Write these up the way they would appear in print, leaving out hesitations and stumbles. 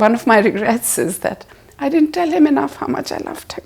one of my regrets is that I didn't tell him enough how much I loved him.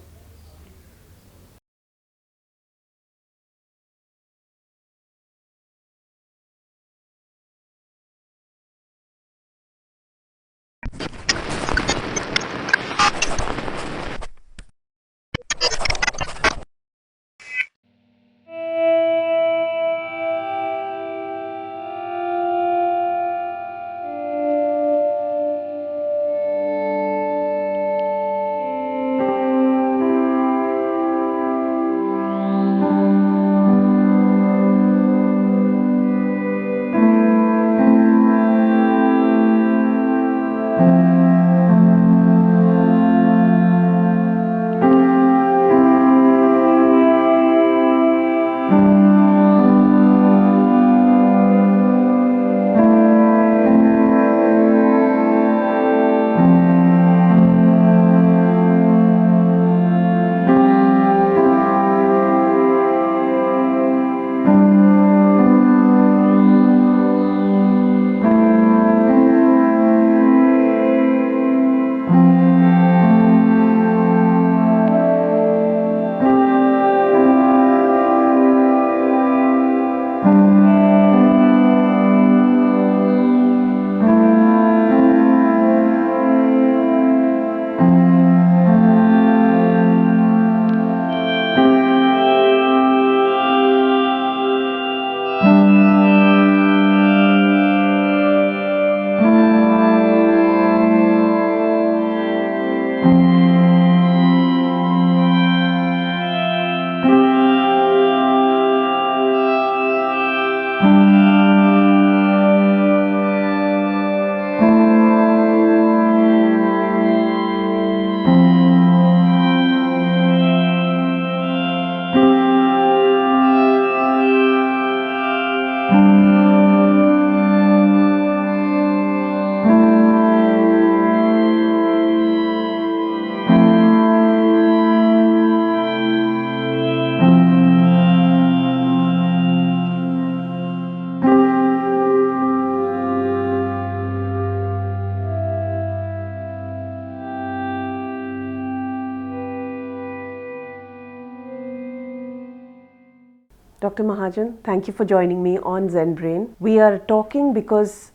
Dr. Mahajan, thank you for joining me on Zen-Brain. We are talking because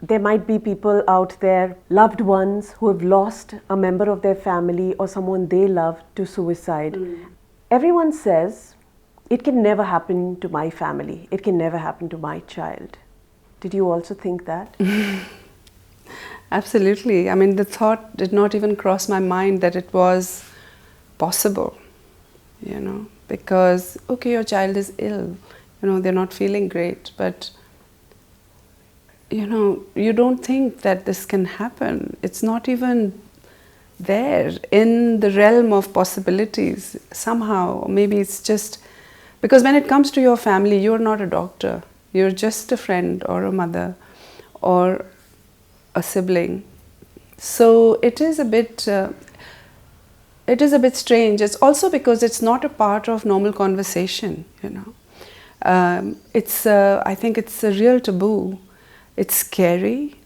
there might be people out there, loved ones who have lost a member of their family or someone they love to suicide. Everyone says, it can never happen to my family. It can never happen to my child. Did you also think that? Absolutely. I mean, the thought did not even cross my mind that it was possible, you know, because, okay, your child is ill, you know, they're not feeling great, but, you know, you don't think that this can happen. It's not even there in the realm of possibilities somehow. Maybe it's just because when it comes to your family, you're not a doctor. You're just a friend or a mother or a sibling. So it is a bit strange. It's also because it's not a part of normal conversation, you know. I think it's a real taboo. It's scary.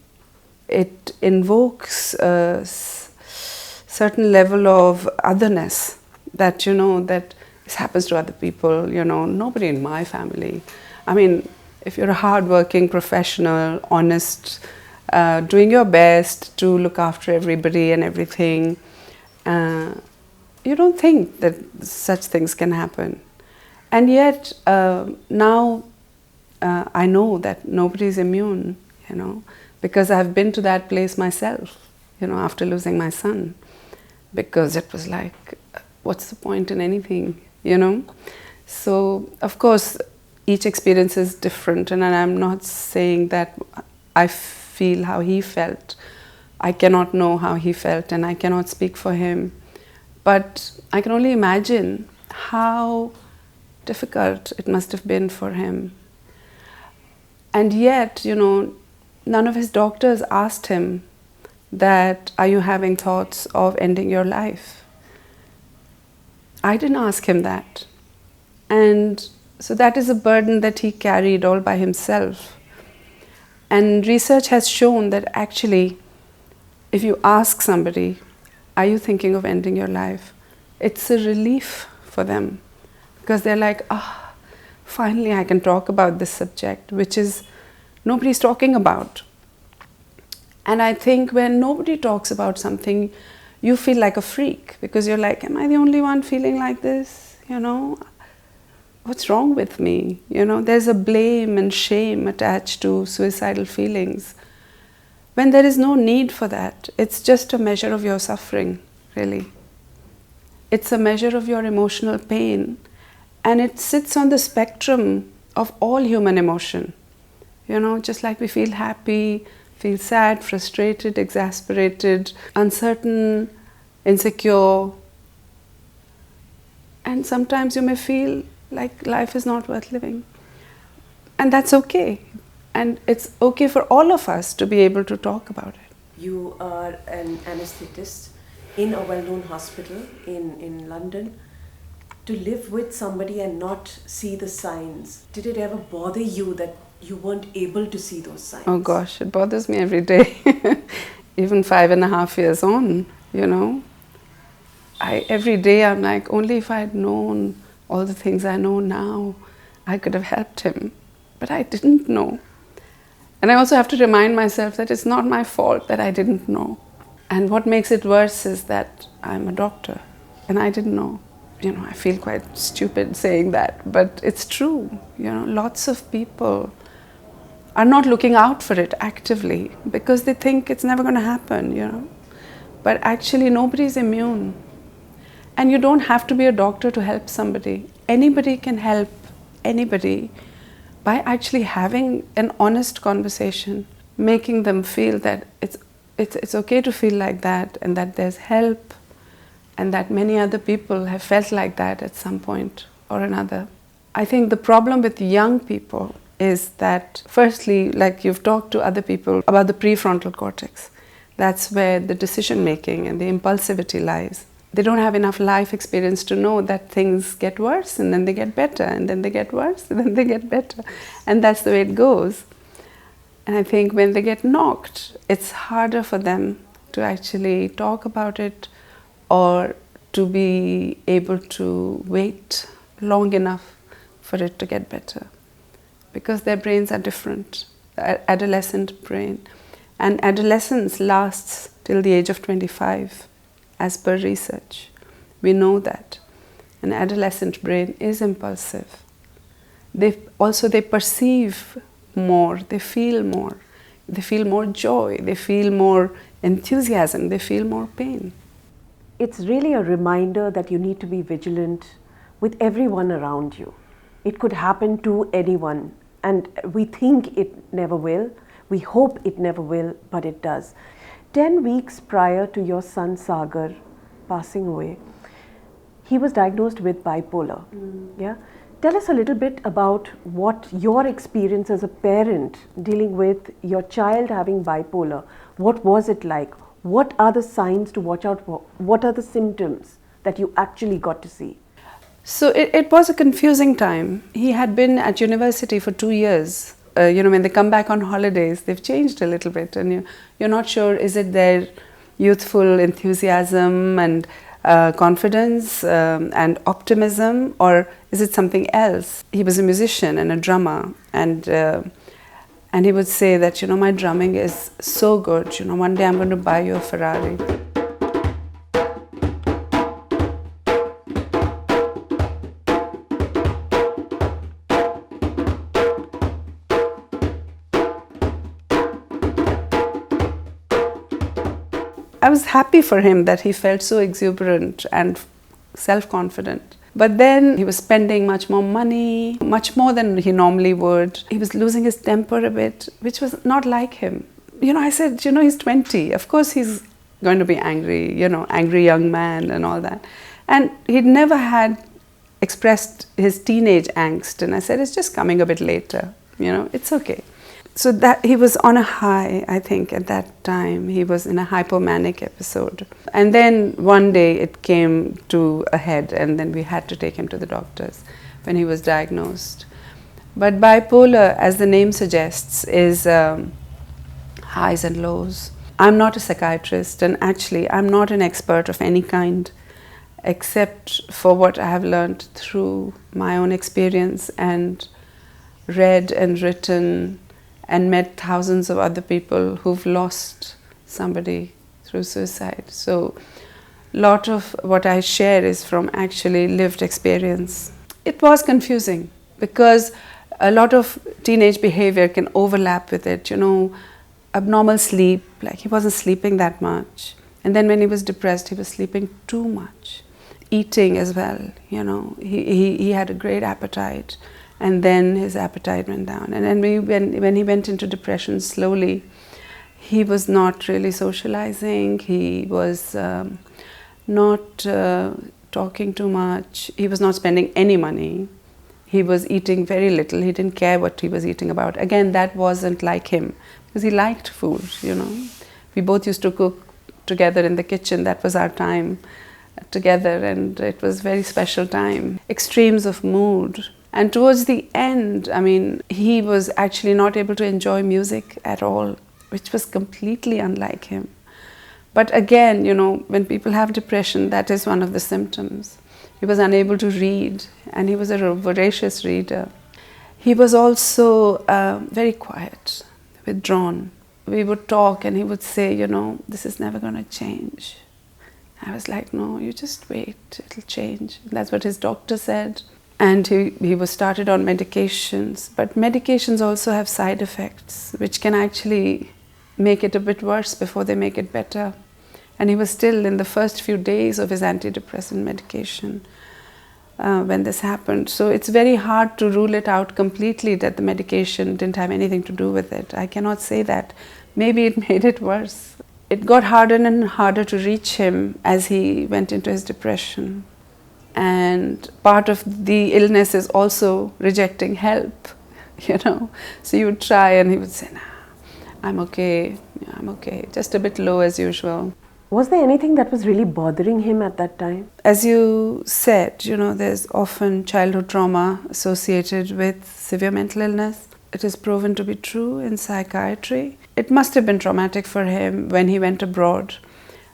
It invokes a certain level of otherness that, you know, that this happens to other people, you know, nobody in my family. I mean, if you're a hardworking professional, honest, doing your best to look after everybody and everything, you don't think that such things can happen. And yet, now I know that nobody's immune, you know, because I've been to that place myself, you know, after losing my son. Because it was like, what's the point in anything, you know? So, of course, each experience is different, and I'm not saying that I feel how he felt. I cannot know how he felt, and I cannot speak for him. But I can only imagine how difficult it must have been for him. And yet, you know, none of his doctors asked him that, are you having thoughts of ending your life? I didn't ask him that. And so that is a burden that he carried all by himself. And research has shown that actually if you ask somebody, are you thinking of ending your life? It's a relief for them, because they're like, finally I can talk about this subject, which is nobody's talking about. And I think when nobody talks about something, you feel like a freak, because you're like, am I the only one feeling like this? What's wrong with me? There's a blame and shame attached to suicidal feelings, when there is no need for that. It's just a measure of your suffering, really. It's a measure of your emotional pain, and it sits on the spectrum of all human emotion. Just like we feel happy, feel sad, frustrated, exasperated, uncertain, insecure. And sometimes you may feel like life is not worth living. And that's okay. And it's okay for all of us to be able to talk about it. You are an anaesthetist in a well-known hospital in London. To live with somebody and not see the signs, did it ever bother you that you weren't able to see those signs? Oh gosh, it bothers me every day. Even 5.5 years on, every day I'm like, only if I had known all the things I know now, I could have helped him. But I didn't know. And I also have to remind myself that it's not my fault that I didn't know. And what makes it worse is that I'm a doctor and I didn't know. I feel quite stupid saying that, but it's true. Lots of people are not looking out for it actively because they think it's never going to happen, But actually nobody's immune. And you don't have to be a doctor to help somebody. Anybody can help anybody by actually having an honest conversation, making them feel that it's okay to feel like that, and that there's help, and that many other people have felt like that at some point or another. I think the problem with young people is that, firstly, like you've talked to other people about the prefrontal cortex, that's where the decision making and the impulsivity lies. They don't have enough life experience to know that things get worse and then they get better, and then they get worse and then they get better. And that's the way it goes. And I think when they get knocked, it's harder for them to actually talk about it, or to be able to wait long enough for it to get better, because their brains are different, the adolescent brain. And adolescence lasts till the age of 25, as per research. We know that an adolescent brain is impulsive. They perceive more, they feel more joy, they feel more enthusiasm, they feel more pain. It's really a reminder that you need to be vigilant with everyone around you. It could happen to anyone, and we think it never will. We hope it never will, but it does. 10 weeks prior to your son Saagar passing away, he was diagnosed with bipolar. Yeah? Tell us a little bit about what your experience as a parent dealing with your child having bipolar. What was it like? What are the signs to watch out for? What are the symptoms that you actually got to see? So it was a confusing time. He had been at university for 2 years. When they come back on holidays, they've changed a little bit, and you're not sure, is it their youthful enthusiasm and confidence and optimism, or is it something else? He was a musician and a drummer, and he would say that, my drumming is so good, one day I'm going to buy you a Ferrari. I was happy for him that he felt so exuberant and self-confident. But then he was spending much more money, much more than he normally would. He was losing his temper a bit, which was not like him. I said, he's 20. Of course he's going to be angry, angry young man and all that. And he'd never had expressed his teenage angst. And I said, it's just coming a bit later, it's okay. So that he was on a high, I think, at that time. He was in a hypomanic episode. And then one day it came to a head, and then we had to take him to the doctors when he was diagnosed. But bipolar, as the name suggests, is highs and lows. I'm not a psychiatrist, and actually I'm not an expert of any kind, except for what I have learned through my own experience and read and written and met thousands of other people who've lost somebody through suicide. So a lot of what I share is from actually lived experience. It was confusing because a lot of teenage behavior can overlap with it, abnormal sleep, like he wasn't sleeping that much. And then when he was depressed, he was sleeping too much. Eating as well, he had a great appetite, and then his appetite went down. And then when he went into depression slowly, he was not really socializing, he was not talking too much, he was not spending any money, he was eating very little, he didn't care what he was eating about. Again, that wasn't like him, because he liked food, We both used to cook together in the kitchen, that was our time together, and it was very special time. Extremes of mood. And towards the end, he was actually not able to enjoy music at all, which was completely unlike him. But again, when people have depression, that is one of the symptoms. He was unable to read, and he was a voracious reader. He was also very quiet, withdrawn. We would talk and he would say, this is never going to change. I was like, no, you just wait, it'll change. That's what his doctor said. And he was started on medications. But medications also have side effects, which can actually make it a bit worse before they make it better. And he was still in the first few days of his antidepressant medication when this happened. So it's very hard to rule it out completely that the medication didn't have anything to do with it. I cannot say that. Maybe it made it worse. It got harder and harder to reach him as he went into his depression. And part of the illness is also rejecting help, So you would try and he would say, nah, I'm okay, just a bit low as usual. Was there anything that was really bothering him at that time? As you said, there's often childhood trauma associated with severe mental illness. It is proven to be true in psychiatry. It must have been traumatic for him when he went abroad.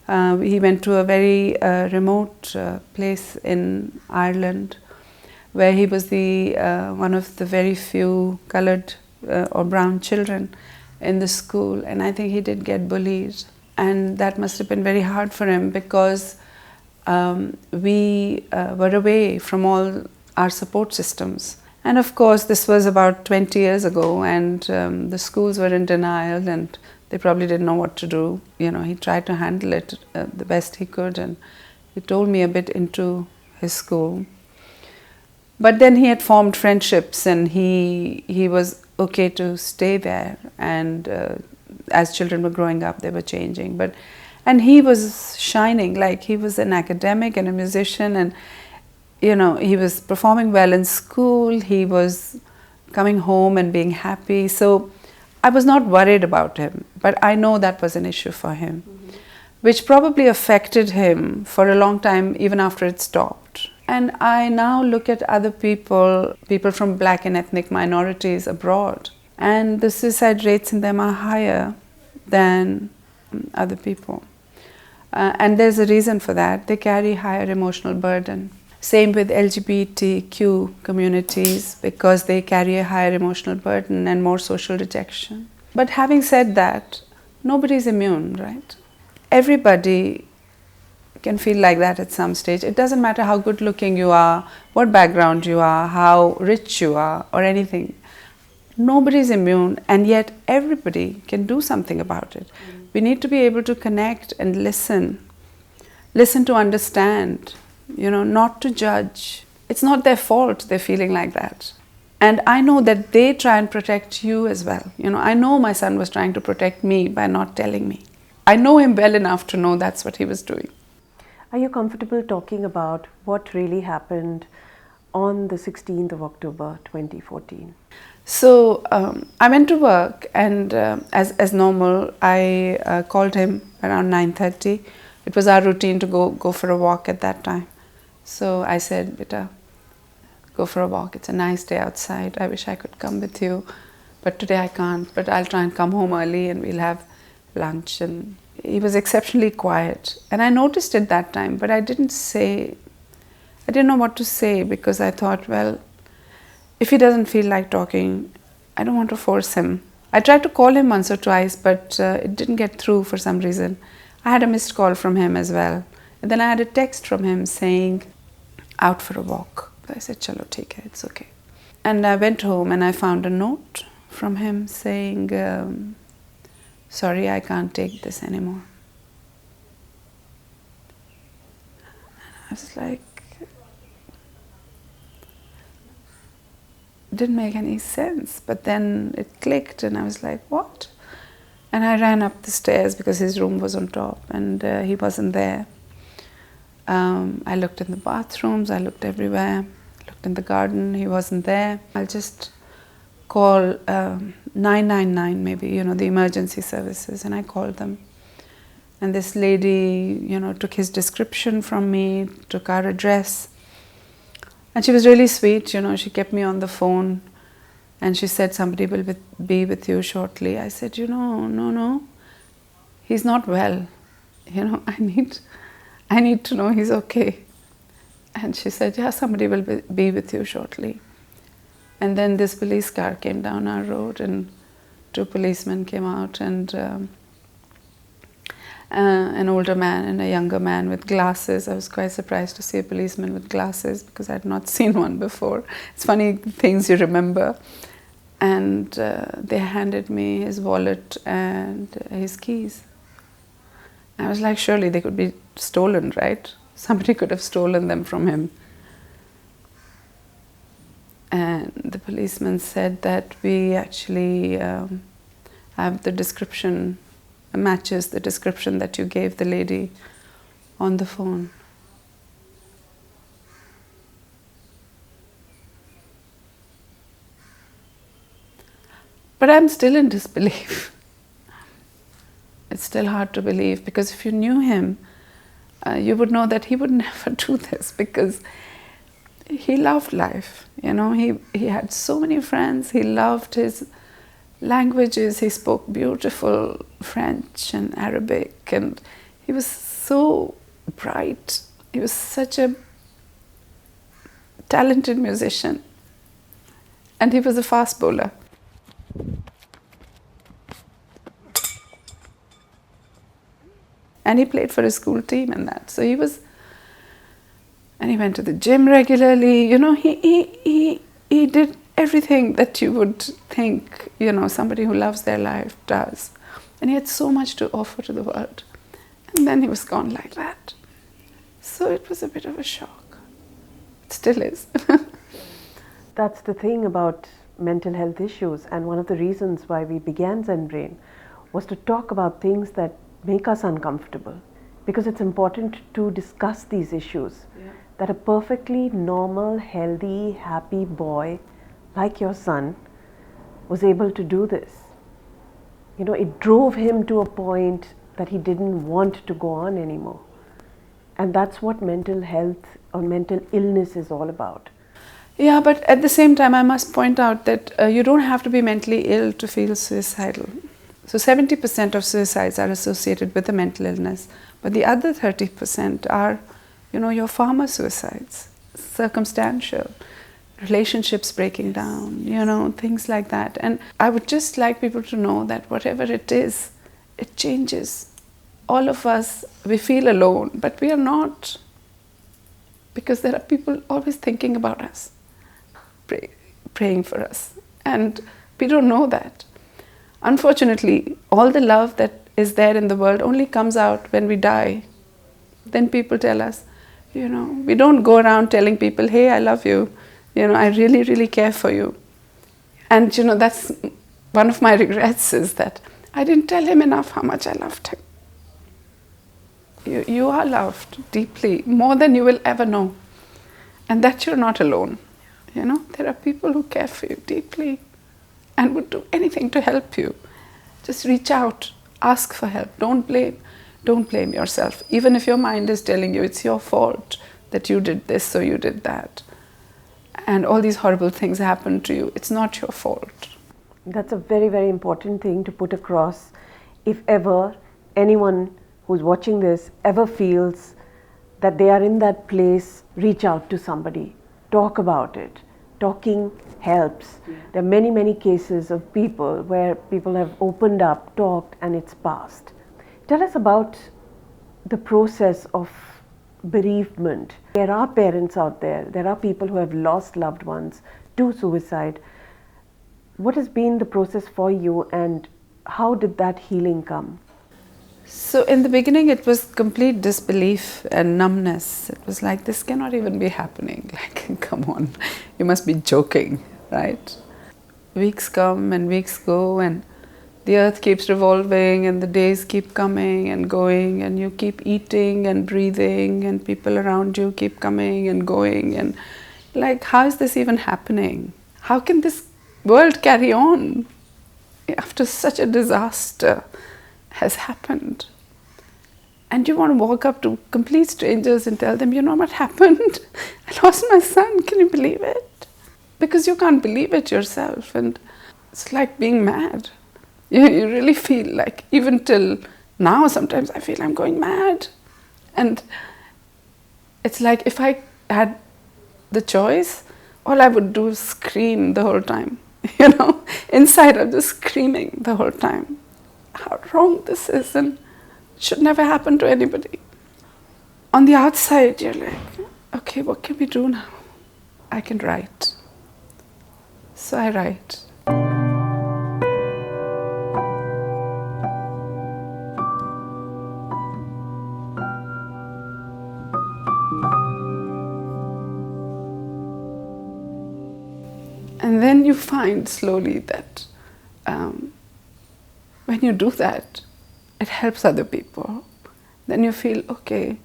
He went to a very remote place in Ireland, where he was one of the very few coloured or brown children in the school, and I think he did get bullied. And that must have been very hard for him because we were away from all our support systems. And of course, this was about 20 years ago, and the schools were in denial, and they probably didn't know what to do. He tried to handle it the best he could, and he told me a bit into his school. But then he had formed friendships, and he was okay to stay there. And as children were growing up, they were changing. And he was shining, like he was an academic and a musician, and he was performing well in school, he was coming home and being happy. So I was not worried about him, but I know that was an issue for him, which probably affected him for a long time, even after it stopped. And I now look at other people from black and ethnic minorities abroad, and the suicide rates in them are higher than other people. And there's a reason for that. They carry higher emotional burden. Same with LGBTQ communities, because they carry a higher emotional burden and more social rejection. But having said that, nobody's immune, right? Everybody can feel like that at some stage. It doesn't matter how good looking you are, what background you are, how rich you are, or anything. Nobody's immune, and yet everybody can do something about it. We need to be able to connect and listen to understand, not to judge. It's not their fault they're feeling like that. And I know that they try and protect you as well. I know my son was trying to protect me by not telling me. I know him well enough to know that's what he was doing. Are you comfortable talking about what really happened on the 16th of October 2014? So I went to work, and as normal, I called him around 9:30. It was our routine to go for a walk at that time. So I said, "Beta, go for a walk. It's a nice day outside. I wish I could come with you, but today I can't. But I'll try and come home early, and we'll have lunch, and he was exceptionally quiet. And I noticed it that time, but I didn't know what to say, because I thought, well, if he doesn't feel like talking, I don't want to force him. I tried to call him once or twice, but it didn't get through for some reason. I had a missed call from him as well. And then I had a text from him saying, out for a walk. I said, chalo, theek hai, it's okay. And I went home and I found a note from him saying, sorry, I can't take this anymore. I was like, it didn't make any sense. But then it clicked and I was like, what? And I ran up the stairs because his room was on top and he wasn't there. I looked in the bathrooms, I looked everywhere, looked in the garden, he wasn't there. I'll just call 999 maybe, the emergency services, and I called them. And this lady, took his description from me, took our address. And she was really sweet, she kept me on the phone and she said, somebody will be with you shortly. I said, no, he's not well. I need to know he's okay. And she said, yeah, somebody will be with you shortly. And then this police car came down our road and 2 policemen came out, and an older man and a younger man with glasses. I was quite surprised to see a policeman with glasses because I had not seen one before. It's funny things you remember. And they handed me his wallet and his keys. I was like, surely they could be stolen, right? Somebody could have stolen them from him. And the policeman said that we actually have the description, matches the description that you gave the lady on the phone. But I'm still in disbelief. It's still hard to believe, because if you knew him, you would know that he would never do this, because he loved life. He had so many friends. He loved his languages. He spoke beautiful French and Arabic, and he was so bright. He was such a talented musician, and he was a fast bowler. And he played for his school team and that. So he went to the gym regularly. He did everything that you would think, somebody who loves their life does. And he had so much to offer to the world. And then he was gone like that. So it was a bit of a shock. It still is. That's the thing about mental health issues. And one of the reasons why we began Zen-Brain was to talk about things that make us uncomfortable, because it's important to discuss these issues. Yeah. That a perfectly normal, healthy, happy boy like your son was able to do this. It drove him to a point that he didn't want to go on anymore. And that's what mental health or mental illness is all about. Yeah, but at the same time I must point out that you don't have to be mentally ill to feel suicidal. So 70% of suicides are associated with a mental illness, but the other 30% are, your farmer suicides, circumstantial, relationships breaking down, things like that. And I would just like people to know that whatever it is, it changes. All of us, we feel alone, but we are not, because there are people always thinking about us, praying for us, and we don't know that. Unfortunately, all the love that is there in the world only comes out when we die. Then people tell us, we don't go around telling people, hey, I love you, I really, really care for you. And that's one of my regrets, is that I didn't tell him enough how much I loved him. You are loved deeply, more than you will ever know. And that you're not alone. There are people who care for you deeply and would do anything to help you. Just reach out, ask for help. Don't blame yourself. Even if your mind is telling you it's your fault that you did this or you did that, and all these horrible things happened to you, it's not your fault. That's a very, very important thing to put across if ever anyone who's watching this ever feels that they are in that place, reach out to somebody, talk about it. Talking helps. There are many, many cases of people where people have opened up, talked, and it's passed. Tell us about the process of bereavement. There are parents out there are people who have lost loved ones to suicide. What has been the process for you, and how did that healing come? So in the beginning it was complete disbelief and numbness. It was like, this cannot even be happening. Like, come on, you must be joking, right? Weeks come and weeks go, and the earth keeps revolving and the days keep coming and going, and you keep eating and breathing, and people around you keep coming and going, and like, how is this even happening? How can this world carry on after such a disaster has happened? And you want to walk up to complete strangers and tell them, you know what happened? I lost my son, can you believe it? Because you can't believe it yourself, and it's like being mad. You really feel like, even till now sometimes I feel I'm going mad. And it's like, if I had the choice, all I would do is scream the whole time. You know, inside I'm just screaming the whole time. How wrong this is, and it should never happen to anybody. On the outside, you're like, okay, what can we do now? I can write. So I write. And then you find slowly that when you do that, it helps other people. Then you feel, okay,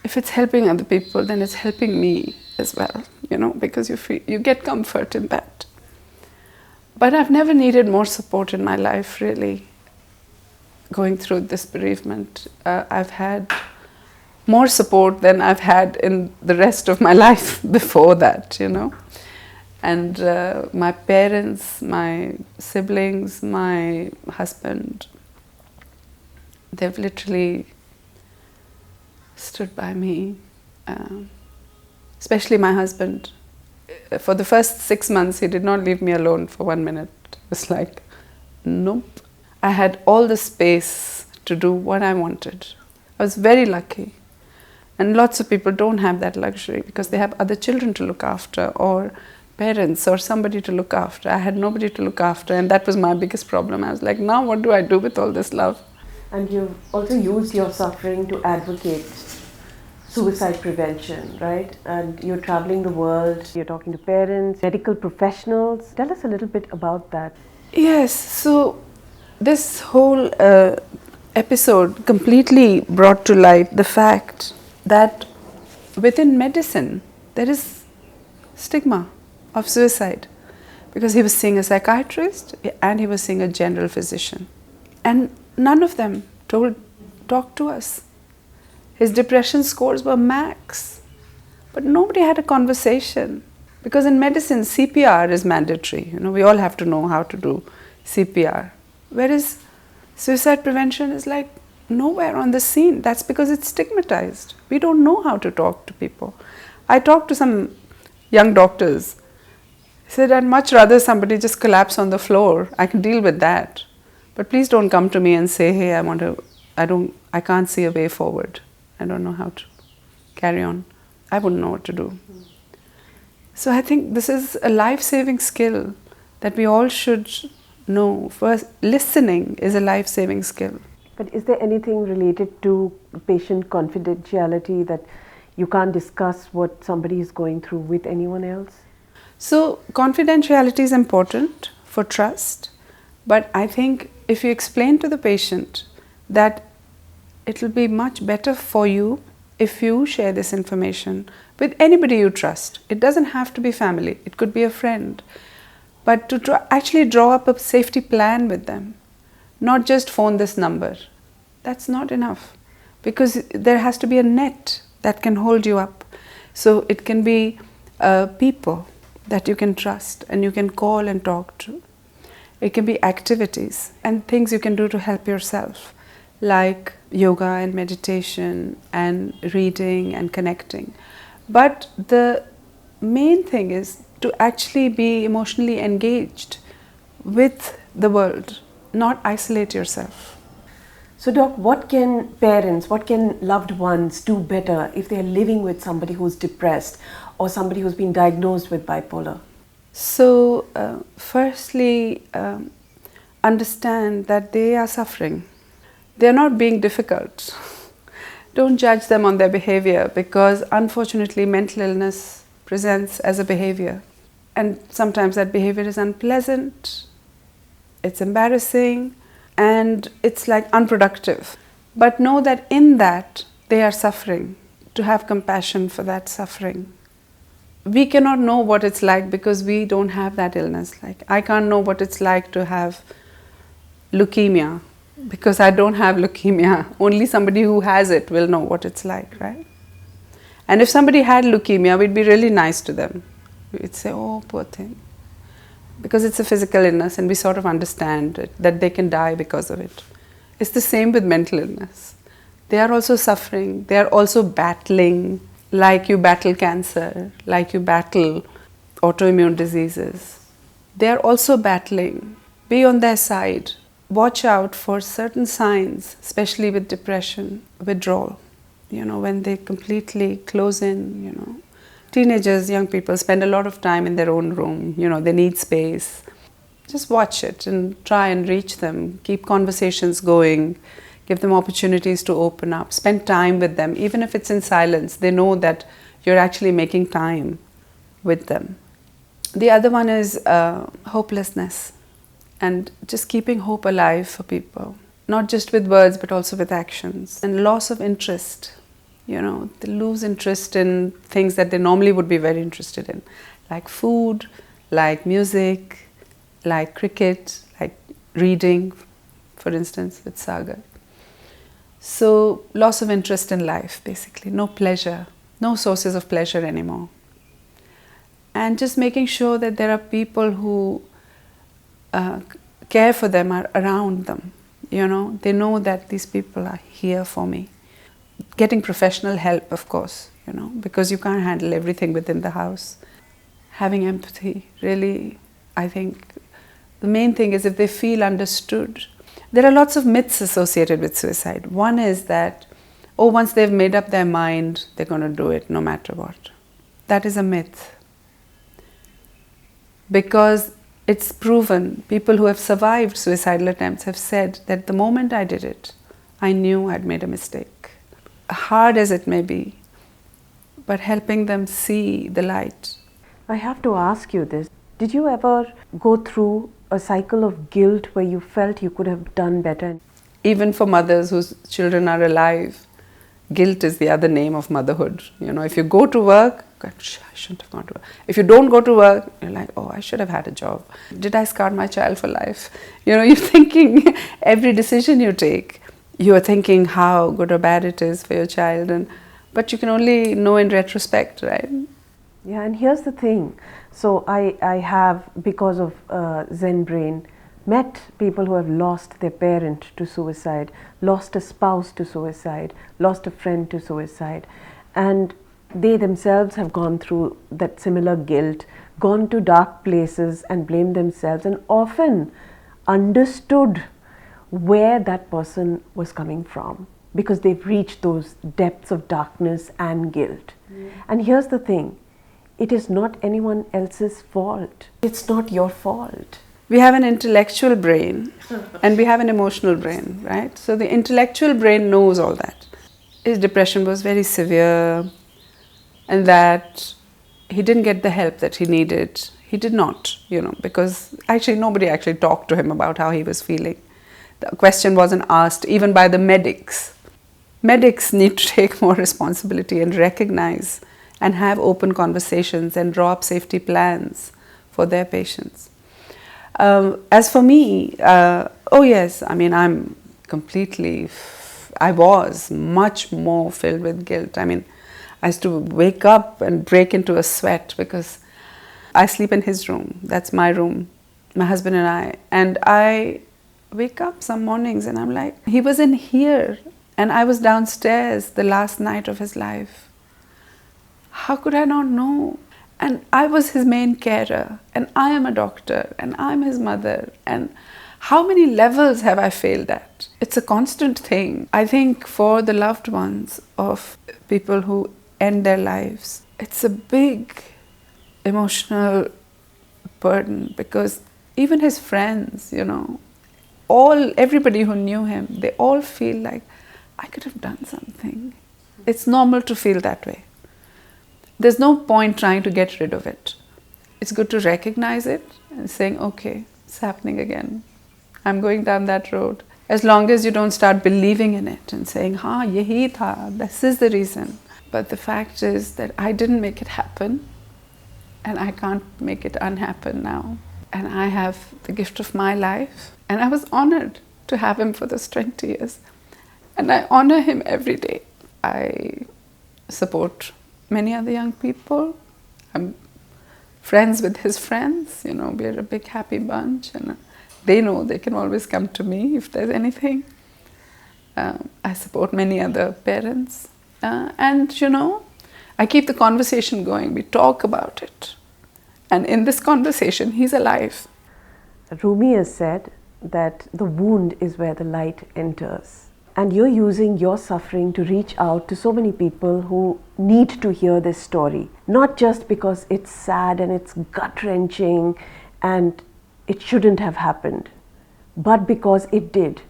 if it's helping other people, then it's helping me as well, you know, because you get comfort in that. But I've never needed more support in my life, really, going through this bereavement. I've had more support than I've had in the rest of my life before that, you know. And my parents, my siblings, my husband, they've literally stood by me. Especially my husband. For the first 6 months, he did not leave me alone for 1 minute. It was like, nope. I had all the space to do what I wanted. I was very lucky. And lots of people don't have that luxury because they have other children to look after, or parents, or somebody to look after. I had nobody to look after, and that was my biggest problem. I was like, now what do I do with all this love? And you also use your suffering to advocate suicide prevention, right? And you're traveling the world, you're talking to parents, medical professionals. Tell us a little bit about that. Yes, so this whole episode completely brought to light the fact that within medicine there is stigma of suicide, because he was seeing a psychiatrist and he was seeing a general physician, and none of them talked to us. His depression scores were max, but nobody had a conversation, because in medicine CPR is mandatory. You know, we all have to know how to do CPR, whereas suicide prevention is like nowhere on the scene. That's because it's stigmatized. We don't know how to talk to people. I talked to some young doctors. I said, I'd much rather somebody just collapse on the floor. I can deal with that. But please don't come to me and say, hey, I can't see a way forward. I don't know how to carry on. I wouldn't know what to do. So I think this is a life-saving skill that we all should know. First, listening is a life-saving skill. But is there anything related to patient confidentiality, that you can't discuss what somebody is going through with anyone else? So confidentiality is important for trust, but I think if you explain to the patient that it will be much better for you if you share this information with anybody you trust. It doesn't have to be family, it could be a friend, but to actually draw up a safety plan with them, not just phone this number. That's not enough, because there has to be a net that can hold you up. So it can be people that you can trust and you can call and talk to. It can be activities and things you can do to help yourself, like yoga and meditation and reading and connecting. But the main thing is to actually be emotionally engaged with the world, not isolate yourself. So, Doc, what can parents, what can loved ones do better if they are living with somebody who's depressed or somebody who's been diagnosed with bipolar? So, firstly, understand that they are suffering. They're not being difficult. Don't judge them on their behavior, because unfortunately mental illness presents as a behavior. And sometimes that behavior is unpleasant, it's embarrassing, and it's like unproductive. But know that in that they are suffering, to have compassion for that suffering. We cannot know what it's like because we don't have that illness. Like, I can't know what it's like to have leukemia because I don't have leukemia. Only somebody who has it will know what it's like, right? And if somebody had leukemia, we'd be really nice to them. We'd say, oh, poor thing. Because it's a physical illness and we sort of understand it, that they can die because of it. It's the same with mental illness. They are also suffering. They are also battling, like you battle cancer, like you battle autoimmune diseases. They are also battling. Be on their side. Watch out for certain signs, especially with depression, withdrawal. When they completely close in, Teenagers, young people spend a lot of time in their own room, they need space. Just watch it and try and reach them. Keep conversations going. Give them opportunities to open up. Spend time with them. Even if it's in silence, they know that you're actually making time with them. The other one is hopelessness, and just keeping hope alive for people. Not just with words, but also with actions. And loss of interest. They lose interest in things that they normally would be very interested in, like food, like music, like cricket, like reading, for instance, with Saagar. So, loss of interest in life, basically. No pleasure, no sources of pleasure anymore. And just making sure that there are people who care for them, are around them. They know that these people are here for me. Getting professional help, of course, because you can't handle everything within the house. Having empathy, really, I think the main thing is if they feel understood. There are lots of myths associated with suicide. One is that, once they've made up their mind, they're going to do it no matter what. That is a myth. Because it's proven, people who have survived suicidal attempts have said that the moment I did it, I knew I'd made a mistake. Hard as it may be, but helping them see the light. I have to ask you this. Did you ever go through a cycle of guilt where you felt you could have done better? Even for mothers whose children are alive, guilt is the other name of motherhood. If you go to work, I shouldn't have gone to work. If you don't go to work, you're like, I should have had a job. Did I scar my child for life? You're thinking every decision you take, you are thinking how good or bad it is for your child, but you can only know in retrospect, right? Yeah, and here's the thing. So I have, because of Zen-Brain, met people who have lost their parent to suicide, lost a spouse to suicide, lost a friend to suicide, and they themselves have gone through that similar guilt, gone to dark places and blamed themselves, and often understood where that person was coming from, because they've reached those depths of darkness and guilt. And here's the thing, it is not anyone else's fault. It's not your fault. We have an intellectual brain and we have an emotional brain, right? So the intellectual brain knows all that. His depression was very severe and that he didn't get the help that he needed. He did not, because actually nobody actually talked to him about how he was feeling. The question wasn't asked even by the medics. Medics need to take more responsibility and recognize and have open conversations and draw up safety plans for their patients. As for me, yes, I'm completely, I was much more filled with guilt. I used to wake up and break into a sweat because I sleep in his room. That's my room. my husband and I wake up some mornings and I'm like, he was in here and I was downstairs the last night of his life. How could I not know? And I was his main carer, and I am a doctor, and I'm his mother, and how many levels have I failed at? It's a constant thing. I think for the loved ones of people who end their lives, it's a big emotional burden, because even his friends, everybody who knew him, they all feel like, I could have done something. It's normal to feel that way. There's no point trying to get rid of it. It's good to recognize it and saying, okay, it's happening again. I'm going down that road. As long as you don't start believing in it and saying, yahi tha, this is the reason. But the fact is that I didn't make it happen, and I can't make it unhappen now. And I have the gift of my life, and I was honored to have him for those 20 years. And I honor him every day. I support many other young people. I'm friends with his friends. We're a big happy bunch, and they know they can always come to me if there's anything. I support many other parents. I keep the conversation going. We talk about it. And in this conversation, he's alive. Rumi has said that the wound is where the light enters. And you're using your suffering to reach out to so many people who need to hear this story. Not just because it's sad and it's gut-wrenching and it shouldn't have happened, but because it did,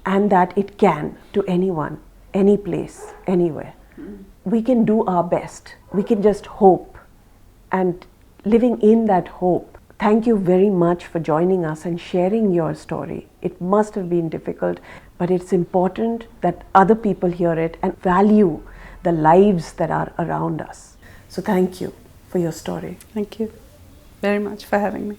and that it can to anyone, any place, anywhere. We can do our best. We can just hope, and living in that hope. Thank you very much for joining us and sharing your story. It must have been difficult, but it's important that other people hear it and value the lives that are around us. So thank you for your story. Thank you very much for having me.